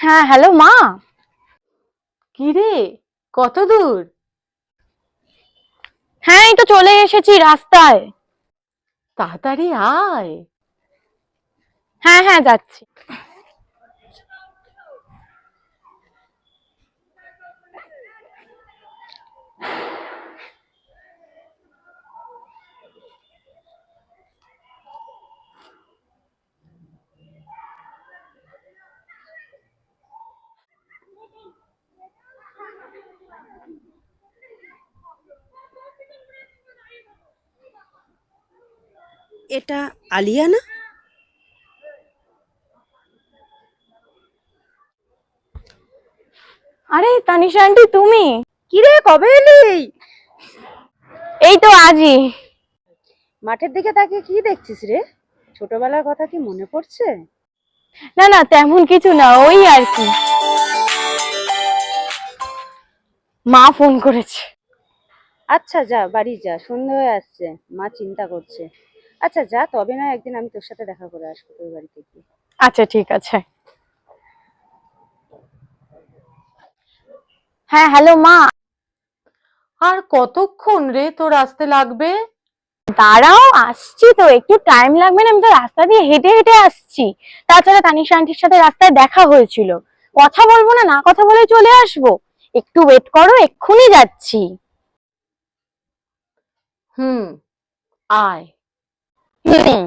হ্যাঁ, হ্যালো মা। কি রে? কত দূর? হ্যাঁ, এই তো চলে এসেছি রাস্তায়। তাড়াতাড়ি আয়। হ্যাঁ হ্যাঁ, যাচ্ছি। এটা আলিয়া না? আরে তানিশা আন্টি, তুমি? কিরে, কবে এলি? এই তো আজই। মাঠের দিকে তাকিয়ে কি দেখছিস রে? ছোটবেলার কথা কি মনে পড়ছে? না না, তেমন কিছু না, ওই আর কি। মা ফোন করেছে। আচ্ছা যা, বাড়ি যা, সন্ধে হয়ে আসছে, মা চিন্তা করছে। আচ্ছা যা, তবে না একদিন আমি তোর সাথে দেখা করে আসবো তোর বাড়িতে গিয়ে। আচ্ছা ঠিক আছে। হ্যাঁ হ্যালো মা। আর কতক্ষণ রে তোর আসতে লাগবে? দাঁড়াও, আসছি তো, একটু টাইম লাগবে না? আমি তো রাস্তা দিয়ে হেঁটে হেঁটে আসছি। তাছাড়া তানিশা আন্টির সাথে রাস্তায় দেখা হয়েছিল। কথা বলবো না, না কথা বলে চলে আসবো। একটু ওয়েট করো, এক্ষুনি যাচ্ছি। হুম, আয়। হুম।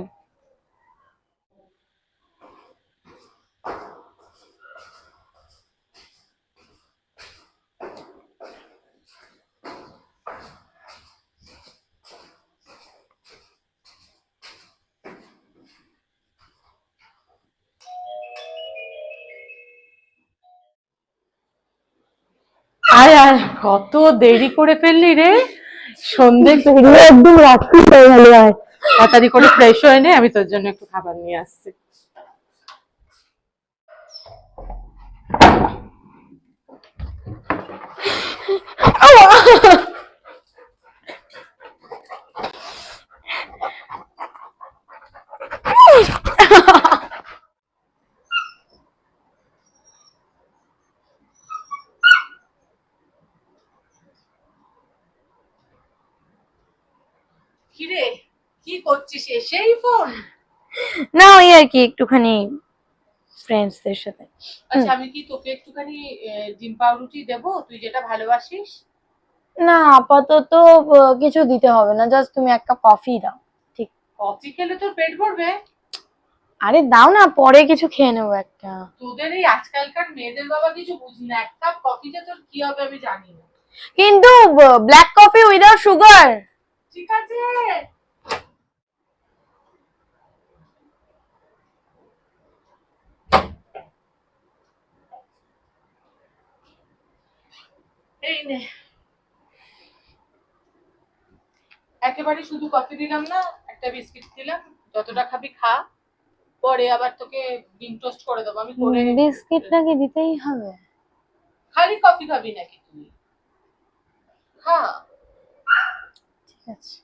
আয় আয়, কত দেরি করে ফেললি রে? সন্ধে পেরিয়ে একদম রাত্রি হয়ে গেল। আর তাড়াতাড়ি করে ফ্রেশ হয়ে নে, আমি তোর জন্য একটু খাবার নিয়ে আসছি। কিরে, কি করছিস? এসেই ফোন? না, ওই আর কি, একটুখানি ফ্রেন্ডসদের সাথে। আচ্ছা, আমি কি তোকে একটুখানি ডিম পাউরুটি দেবো, তুই যেটা ভালোবাসিস? না, আপাতত কিছু দিতে হবে না, জাস্ট তুমি এক কাপ কফি দাও। ঠিক। কফি খেলে তোর পেট ভরবে? আরে দাও না, পরে কিছু খেয়ে নেবো একটা। তোদের এই আজকালকার মেয়েদের বাবা কিছু বুঝি না, এক কাপ কফিতে তোর কি হবে আমি জানি না। কিন্তু ব্ল্যাক কফি উইদাউট সুগার। ঠিক আছে। এই নে, একেবারে শুধু কফি দিলাম না, একটা বিস্কিট দিলাম, যতটা খাবি খা, পরে আবার তোকে ডিম টোস্ট করে দেবো আমি করে। বিস্কিট নাকি দিতেই হবে? খালি কফি খাবি নাকি তুই? খা। ঠিক আছে।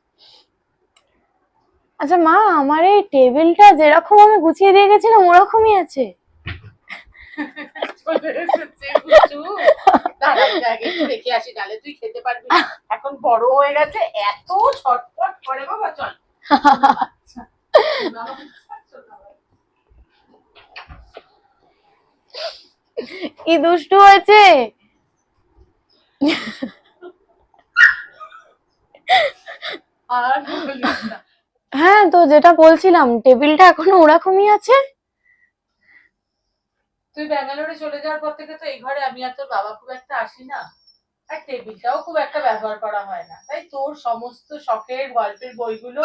আচ্ছা মা, আমার এই টেবিলটা যেরকম আমি গুছিয়ে দিয়ে গেছিলাম ওরকমই আছে? চলে এসেছে গুচু। দাঁড়া, আমি আগে একটু রেখে আসি, নাহলে তুই খেতে পারবি না। এখন বড় হয়ে গেছে, এত ছটফট করে বাবা। চল। কি দুষ্টু আছে। আর বলিস না। হ্যাঁ, তো যেটা বলছিলাম, টেবিলটা এখনো ওরকমই আছে? তুই ব্যাঙ্গালোরে চলে যাওয়ার পর থেকে তো এই ঘরে আমি আর তোর বাবা খুব একটা আসি না, আর টেবিলটাও খুব একটা ব্যবহার করা হয় না, তাই তোর সমস্ত শখের গল্পের বইগুলো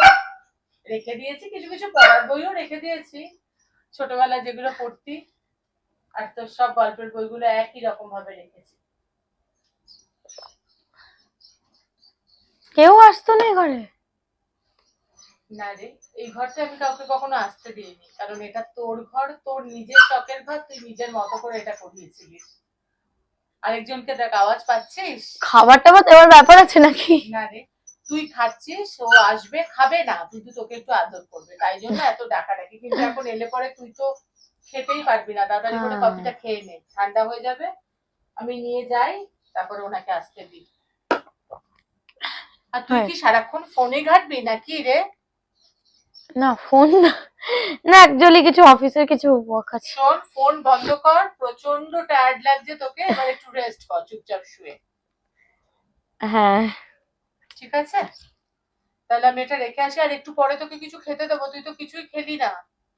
রেখে দিয়েছি, কিছু কিছু পড়ার বইও রেখে দিয়েছি, ছোটবেলায় যেগুলো পড়তি, আর তোর সব গল্পের বইগুলো একই রকম ভাবে রেখেছি। কেউ আসতো না এই ঘরে? না রে, এই ঘরটা আমি কাউকে কখনো আসতে দিইনি, কারণ এটা তোর ঘর, তোর নিজের শখের ঘর, তুই নিজের মতো করে এটা করিয়েছিলিস। আরেকজনকে দেখ, আওয়াজ পাচ্ছিস? খাবার টাবার দেওয়ার ব্যাপার আছে নাকি? না রে, তুই খাচ্ছিস, ও আসবে, খাবে না, কিন্তু তোকে একটু আদর করবে, তাই জন্য এত ডাকাডাকি, কিন্তু এখন এলে পরে তুই তো খেতেই পারবি না, তাড়াতাড়ি করে হ্যাঁ। কফিটা খেয়ে নে, ঠান্ডা হয়ে যাবে। আমি নিয়ে যাই, তারপরে ওনাকে আসতে দিই। আর তুই হ্যাঁ। কি সারাক্ষণ ফোনে ঘাটবি নাকি রে? না ফোন না, না অ্যাকচুয়ালি কিছু অফিসের কিছু ওয়ার্ক আছে। শোন, ফোন বন্ধ কর, প্রচন্ড টায়ার্ড লাগছে তোকে, এবার একটু রেস্ট কর চুপচাপ শুয়ে। হ্যাঁ ঠিক আছে, তাহলে আমি এটা রেখে আসি, আর একটু পরে তোকে কিছু খেতে দেবো, তুই তো কিছুই খেলি না।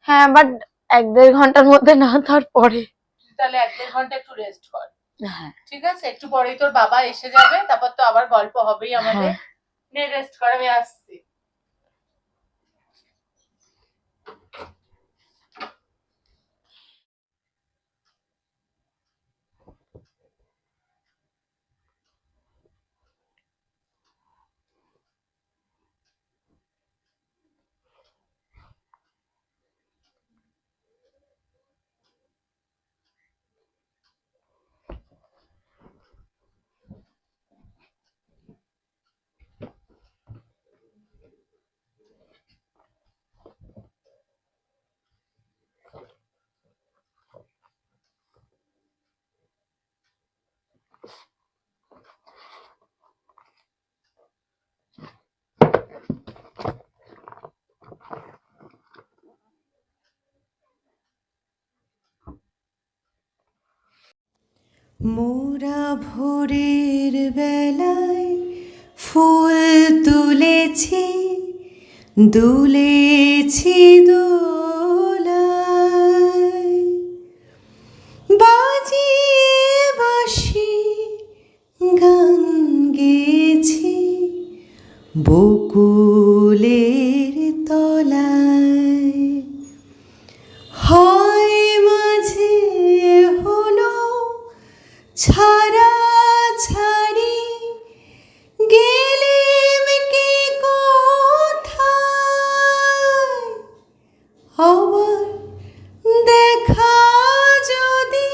হ্যাঁ, বাট 1-1.5 ঘন্টার মধ্যে না, তারপরে। তুই তাহলে 1-1.5 ঘন্টা একটু রেস্ট কর। হ্যাঁ ঠিক আছে, একটু পরেই তোর বাবা এসে যাবে, তারপর তো আবার গল্প হবেই আমাদের। হ্যাঁ। নে রেস্ট কর, আমি আসছি। মোরা ভোরের বেলায় ফুল তুলেছি, দুলেছি দোলায়, বাজিয়ে বাঁশি গান গেয়েছি বকুলের তলায়। হয় মাঝে হলো ছাড়া ছাড়ি, গেলেম কি কোথায়, আবার দেখা যদি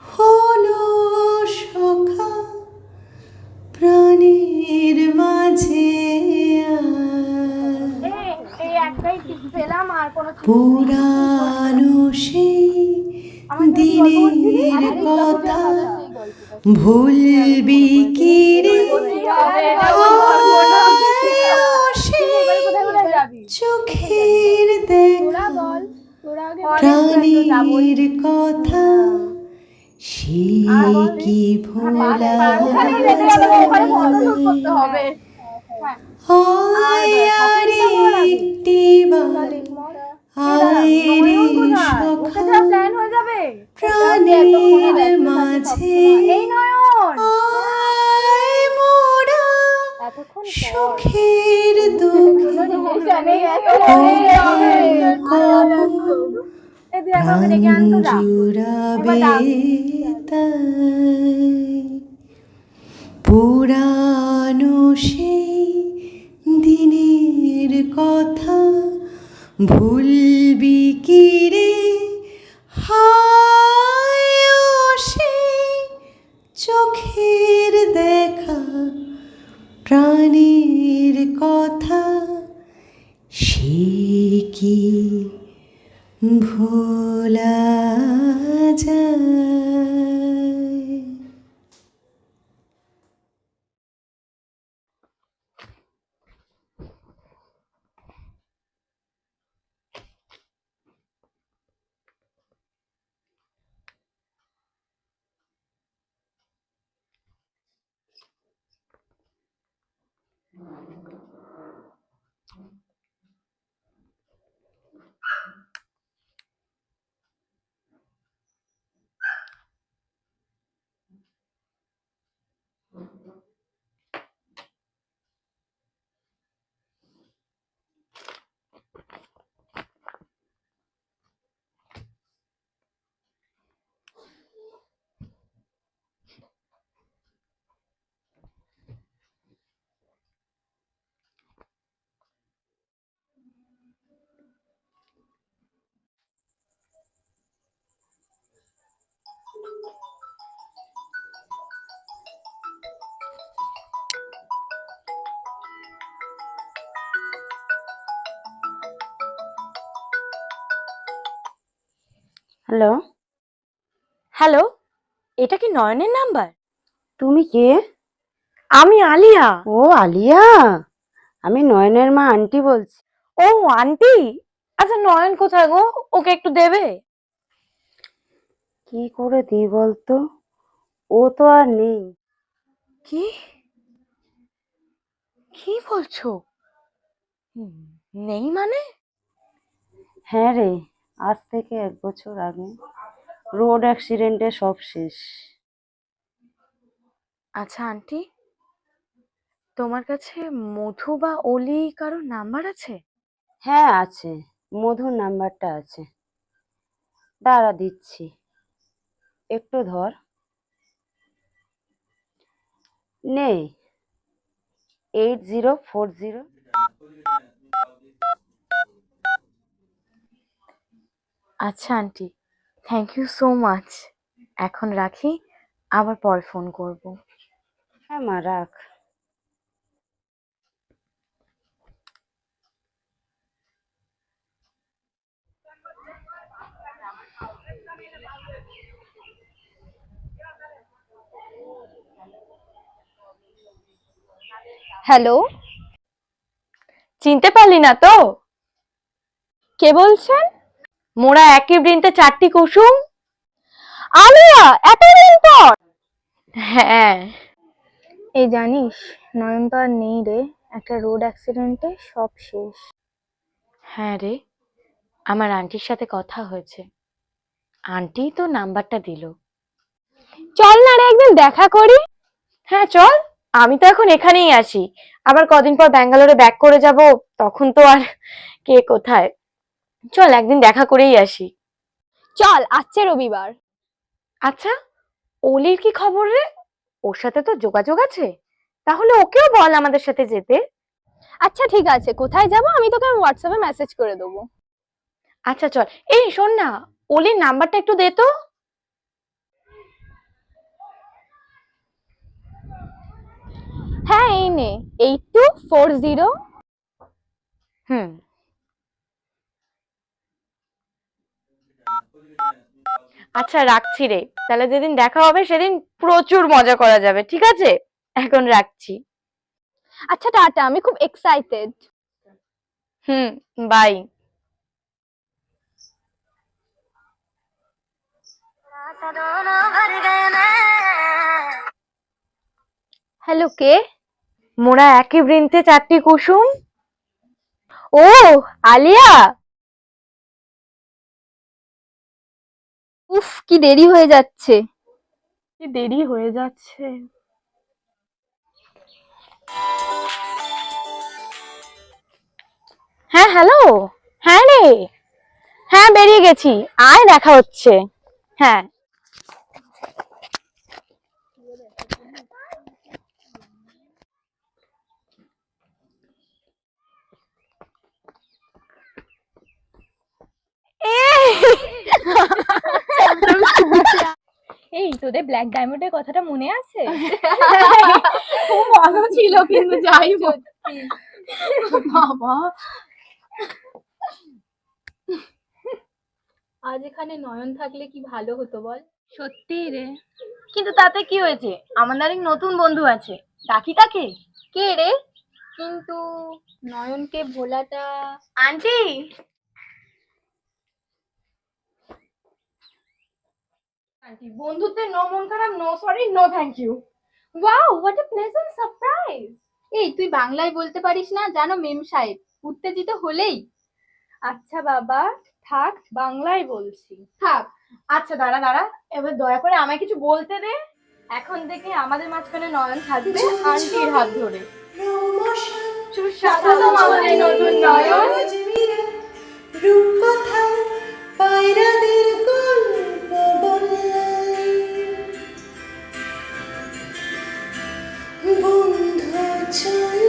হলো সখা প্রাণের মাঝে পুরানো সেই দিনের কথা ভুলবি কি রে, চোখের দেখা প্রাণীর কথা সে কি ভোলা যায়। আয় আর একটি বার আয় রে সখা প্রাণীর মাঝে, আয় মোরা সুখের দুঃখে কবর প্রাণ জুড়াবে তাই। পুরানো সেই দিনের কথা ভুলবি কি রে, হায় ও সেই চোখের দেখা প্রাণীর কথা সে কি ভোলা যায়। হ্যালো, হ্যালো, এটা কি নয়নের নাম্বার? তুমি কে? আমি আলিয়া। ও আলিয়া, আমি নয়নের মা আন্টি বলছি। ও আন্টি, আচ্ছা নয়ন কোথায় গো? ওকে একটু দেবে? কি করে দিই বলতো, ও তো আর নেই। কি কি বলছো? হুম, নেই মানে? হ্যাঁ রে, আজ থেকে 1 বছর আগে রোড অ্যাক্সিডেন্টে সব শেষ। আচ্ছা আন্টি, তোমার কাছে মধু বা অলি কারোর নাম্বার আছে? হ্যাঁ আছে, মধুর নাম্বারটা আছে, দাঁড়া দিচ্ছি, একটু ধর, নে, 8040। আচ্ছা aunty, thank you so much. এখন রাখি, আবার পরে ফোন করব। হ্যাঁ মা, রাখ। হ্যালো, চিনতে পারলি না তো? কে বলছেন? মোরা একই বৃন্তে 4টি কুসুম। আলিয়া, এতদিন পর। হ্যাঁ। এই জানিস, নয়ন তো আর নেই রে, একটা রোড অ্যাক্সিডেন্টে সব শেষ। হ্যাঁ রে, আমার আন্টির সাথে কথা হয়েছে, আন্টি তো নাম্বারটা দিল। চল না রে একদিন দেখা করি। হ্যাঁ চল, আমি তো এখন এখানেই আছি, আবার কদিন পর ব্যাঙ্গালোরে ব্যাক করে যাব, তখন তো আর কে কোথায়। চল একদিন দেখা করেই আসি। চল, আসছে রবিবার। আচ্ছা, অলির কি খবর রে? ওর সাথে তো যোগাযোগ আছে, তাহলে ওকেও বল আমাদের সাথে যেতে। আচ্ছা ঠিক আছে, কোথায় যাব আমি তোকে হোয়াটসঅ্যাপে মেসেজ করে দেবো। আচ্ছা চল। এই শোন না, অলির নাম্বারটা একটু দে তো। হ্যাঁ এই নে, 8240। হুম। আচ্ছা রাখছি রে, তাহলে যেদিন দেখা হবে সেদিন প্রচুর মজা করা যাবে, ঠিক আছে? এখন রাখছি। আচ্ছা টাটা, আমি খুব এক্সাইটেড। হুম, বাই। হ্যালো, কে? মোরা একই বৃন্তে 4টি কুসুম। ও আলিয়া, উফ কি দেরি হয়ে যাচ্ছে। কি দেরি হয়ে যাচ্ছে। হ্যাঁ হ্যালো, হ্যাঁ রে, হ্যাঁ বেরিয়ে গেছি, আয় দেখা হচ্ছে। হ্যাঁ। এই তোদের ব্ল্যাক ডায়মন্ডের কথাটা মনে আছে? খুব মজা ছিল, কিন্তু যাই হোক বাবা, আজ এখানে নয়ন থাকলে কি ভালো হতো বল। সত্যি রে, কিন্তু তাতে কি হয়েছে, আমাদের এক নতুন বন্ধু আছে, ডাকি তাকে। কে রে? কিন্তু নয়নকে ভোলাটা। আন্টি, আন্টি বন্ধুত্বের নো মন খারাপ, no sorry, no thank you. Wow, what a pleasant surprise. এই তুই বাংলায় বলতে পারিস না জানো মেম সাহেব, উত্তেজিত হলেই। আচ্ছা বাবা, থাক বাংলায় বলছি। থাক। আচ্ছা দাঁড়া দাঁড়া, এবার দয়া করে আমায় কিছু বলতে দে। এখন থেকে আমাদের মাঝখানে নয়ন থাকবে আন্টির হাত ধরে। সুস্বাগতম আমাদের নতুন নয়ন। রূপকথা পায়রাদের গল্প বললাই, বন্ধু চল,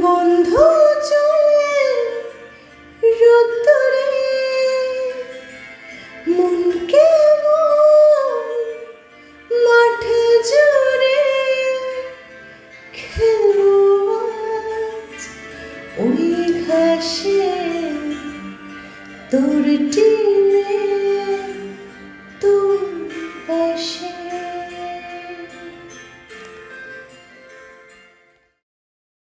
বন্ধু চলে রোদ্দুরে, মন কেমন মাঠে জুড়ে, খেলবো আজ ওই ঘাসে। তোর টিন